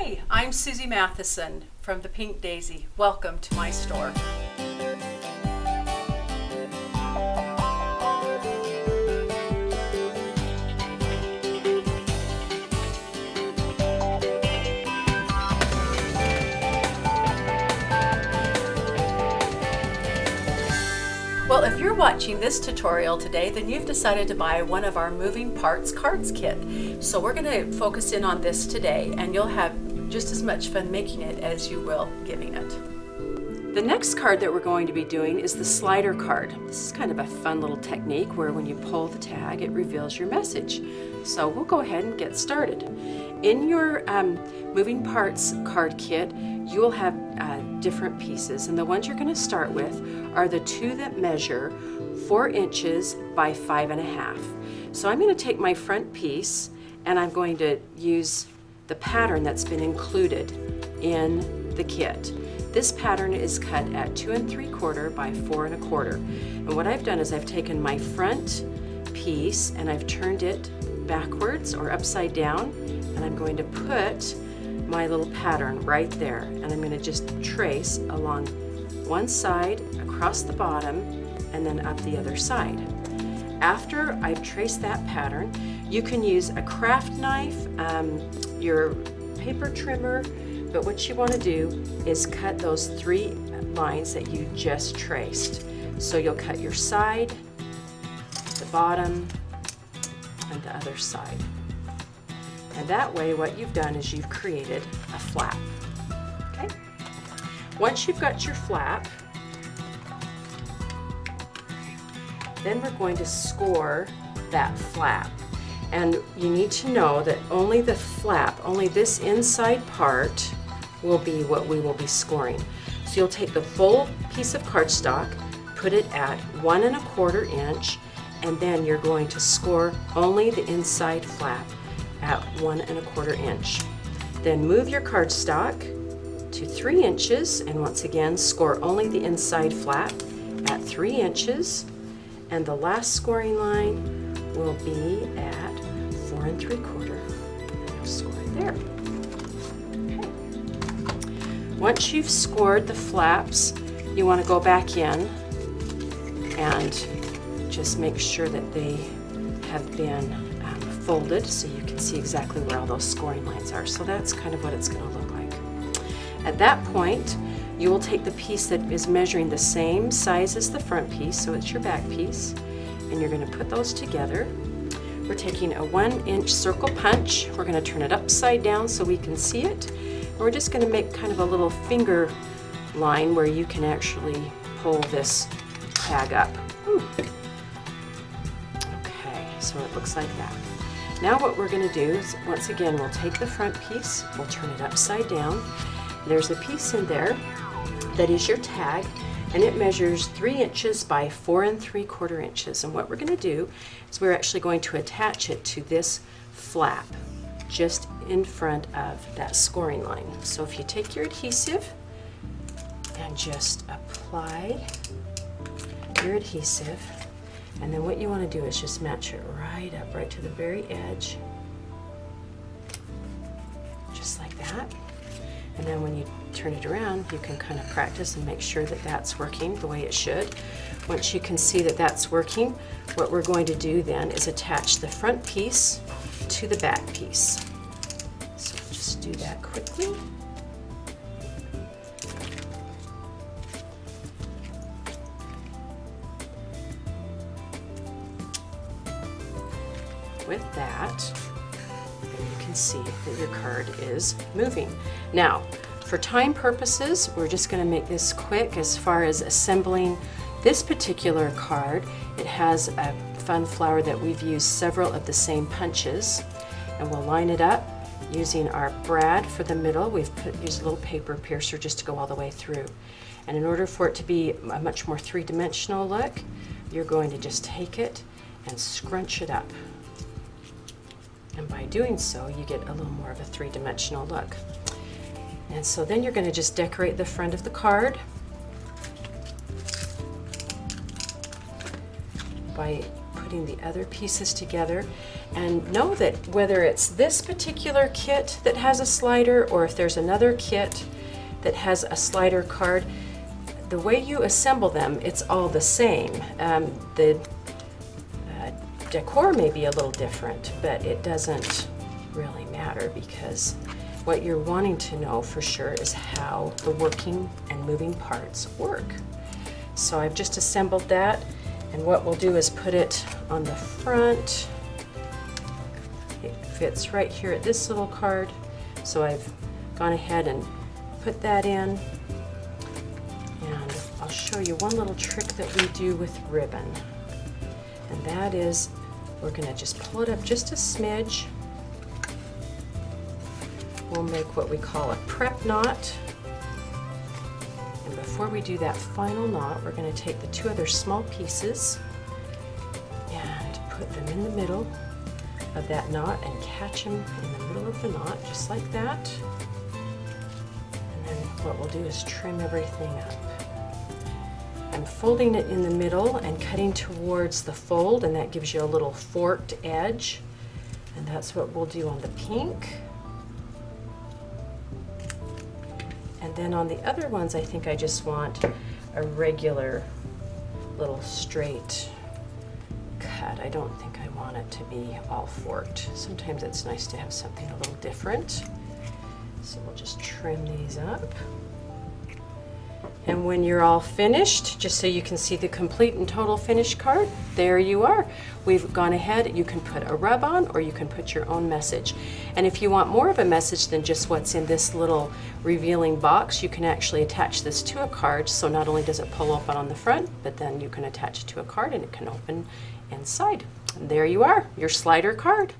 Hi, I'm Susie Matheson from the Pink Daisy. Welcome to my store. Well, if you're watching this tutorial today, then you've decided to buy one of our Moving Parts Cards Kit. So we're going to focus in on this today, and you'll have just as much fun making it as you will giving it. The next card that we're going to be doing is the slider card. This is kind of a fun little technique where when you pull the tag, it reveals your message. So we'll go ahead and get started. In your Moving Parts Card Kit, you will have different pieces, and the ones you're going to start with are the two that measure 4 inches by 5.5. So I'm going to take my front piece and I'm going to use the pattern that's been included in the kit. This pattern is cut at 2 3/4 by 4 1/4. And what I've done is I've taken my front piece and I've turned it backwards or upside down, and I'm going to put my little pattern right there, and I'm going to just trace along one side, across the bottom, and then up the other side. After I've traced that pattern, you can use a craft knife, your paper trimmer, but what you want to do is cut those 3 lines that you just traced. So you'll cut your side, the bottom, and the other side. And that way what you've done is you've created a flap. Okay? Once you've got your flap, then we're going to score that flap. And you need to know that only the flap, only this inside part will be what we will be scoring. So you'll take the full piece of cardstock, put it at 1 1/4 inch, and then you're going to score only the inside flap at 1 1/4 inch. Then move your cardstock to 3 inches, and once again score only the inside flap at 3 inches, and the last scoring line will be at 4 3/4, and you'll score it there. Okay. Once you've scored the flaps, you want to go back in and just make sure that they have been folded so you can see exactly where all those scoring lines are. So that's kind of what it's going to look like. At that point, you will take the piece that is measuring the same size as the front piece, so it's your back piece, and you're going to put those together. We're taking a 1 inch circle punch. We're going to turn it upside down so we can see it. And we're just going to make kind of a little finger line where you can actually pull this tag up. Ooh. Okay, so it looks like that. Now what we're going to do is, once again, we'll take the front piece, we'll turn it upside down. There's a piece in there that is your tag, and it measures 3 inches by 4 3/4 inches. And what we're going to do is we're actually going to attach it to this flap just in front of that scoring line. So if you take your adhesive and just apply your adhesive, and then what you want to do is just match it right up, right to the very edge, just like that. And then when you turn it around, you can kind of practice and make sure that that's working the way it should. Once you can see that that's working, what we're going to do then is attach the front piece to the back piece. So just do that quickly. With that, you can see that your card is moving. Now, for time purposes, we're just going to make this quick as far as assembling this particular card. It has a fun flower that we've used several of the same punches, and we'll line it up using our brad for the middle. We've used a little paper piercer just to go all the way through. And in order for it to be a much more three-dimensional look, you're going to just take it and scrunch it up. And by doing so, you get a little more of a three-dimensional look. And so then you're going to just decorate the front of the card by putting the other pieces together. And know that whether it's this particular kit that has a slider or if there's another kit that has a slider card, the way you assemble them, it's all the same. The decor may be a little different, but it doesn't really matter, because what you're wanting to know for sure is how the working and moving parts work. So I've just assembled that, and what we'll do is put it on the front. It fits right here at this little card, so I've gone ahead and put that in. And I'll show you one little trick that we do with ribbon, and that is we're going to just pull it up just a smidge. We'll make what we call a prep knot. And before we do that final knot, we're going to take the two other small pieces and put them in the middle of that knot and catch them in the middle of the knot, just like that. And then what we'll do is trim everything up. I'm folding it in the middle and cutting towards the fold, and that gives you a little forked edge. And that's what we'll do on the pink. And then on the other ones, I think I just want a regular little straight cut. I don't think I want it to be all forked. Sometimes it's nice to have something a little different. So we'll just trim these up. And when you're all finished, just so you can see the complete and total finished card, there you are. We've gone ahead, you can put a rub on or you can put your own message. And if you want more of a message than just what's in this little revealing box, you can actually attach this to a card. So not only does it pull open on the front, but then you can attach it to a card and it can open inside. And there you are, your slider card.